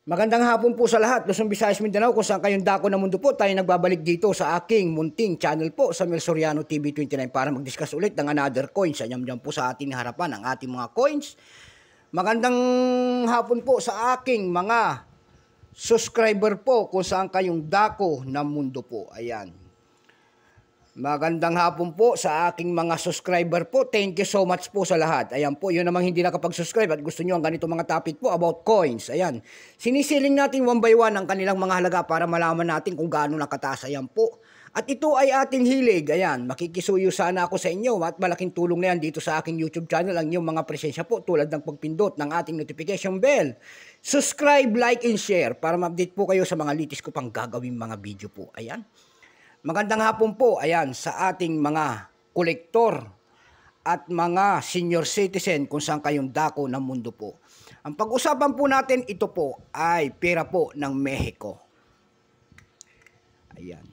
Magandang hapon po sa lahat, Luzon, Visayas, Mindanao, kung saan kayong dako ng mundo po, tayo nagbabalik dito sa aking munting channel po sa Mel Soriano TV 29 para mag-discuss ulit ng another coins. Ayan dyan po sa ating harapan ang ating mga coins. Magandang hapon po sa aking mga subscriber po kung saan kayong dako ng mundo po. Ayan. Magandang hapon po sa aking mga subscriber po. Thank you so much po sa lahat. Ayan po, yun namang hindi nakapag-subscribe at gusto nyo ang ganito mga topic po about coins. Ayan. Sinisiling natin one by one ang kanilang mga halaga para malaman natin kung gaano nakataas. Ayan po. At ito ay ating hilig. Ayan, makikisuyo sana ako sa inyo at malaking tulong na yan dito sa aking YouTube channel ang inyong mga presensya po tulad ng pagpindot ng ating notification bell. Subscribe, like, and share para ma-update po kayo sa mga litis ko pang gagawing mga video po. Ayan. Magandang hapon po, ayan, sa ating mga kolektor at mga senior citizen kung saan kayong dako ng mundo po. Ang pag-usapan po natin, ito po ay pera po ng Mexico. Ayan.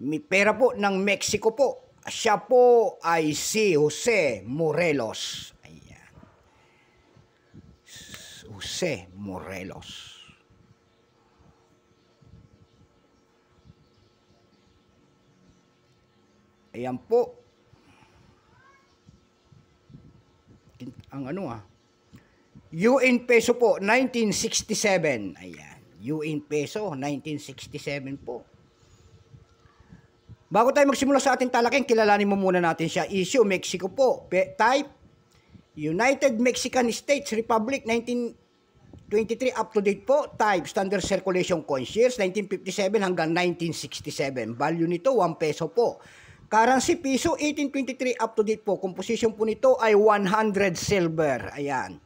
May pera po ng Mexico po. Siya po ay si Jose Morelos. Ayan. Jose Morelos. Ayan po. Ang UN peso po, 1967. Ayan. UN peso, 1967 po. Bago tayo magsimula sa ating talaking, kilalanin mo muna natin siya. Issue, Mexico po. Type, United Mexican States Republic, 1923 up to date po. Type, Standard Circulation Coins, years 1957 hanggang 1967. Value nito, 1 peso po. Currency piso, 1823 up to date po. Composition po nito ay 100 silver. Ayan.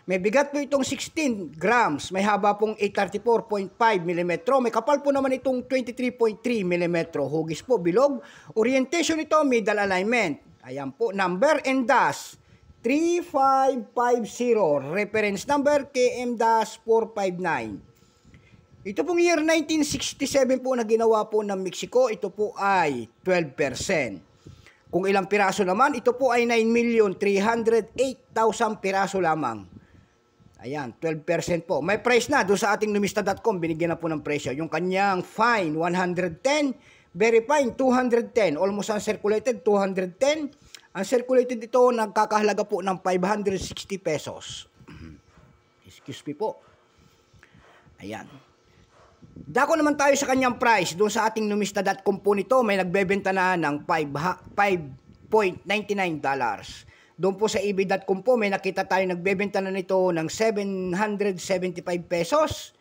May bigat po itong 16 grams. May haba pong 834.5 mm. May kapal po naman itong 23.3 mm. Hugis po, bilog. Orientation nito, middle alignment. Ayan po. Number and dash 3550. Reference number KM-459. Ito pong year 1967 po na ginawa po ng Mexico, ito po ay 12%. Kung ilang piraso naman, ito po ay 9,308,000 piraso lamang. Ayan, 12% po. May price na, doon sa ating numista.com, binigyan na po ng presyo. Yung kanyang fine, 110, very fine, 210. Almost uncirculated, 210. Uncirculated ito, nagkakahalaga po ng 560 pesos. Excuse me po. Ayan. Dako naman tayo sa kanyang price. Doon sa ating numista.com po nito, may nagbebenta na ng $5.99. Doon po sa ebay.com po, may nakita tayo nagbebenta na nito ng 775 pesos.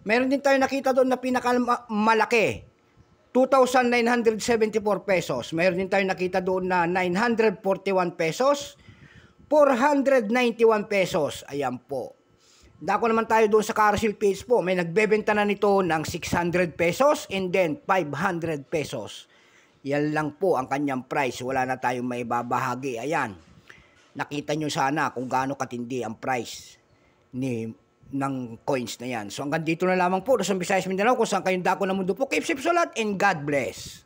Meron din tayo nakita doon na pinakamalaki, 2,974 pesos. Meron din tayo nakita doon na 941 pesos, 491 pesos. Ayan po. Dako naman tayo doon sa carousel page po. May nagbebenta na nito ng 600 pesos and then 500 pesos. Yan lang po ang kanyang price. Wala na tayong may babahagi. Ayan. Nakita nyo sana kung gaano katindi ang price ng coins na yan. So hanggang dito na lamang po. Luzon, Visayas, Mindanao kung saan kayong dako ng mundo po. Keep safe sa lahat and God bless.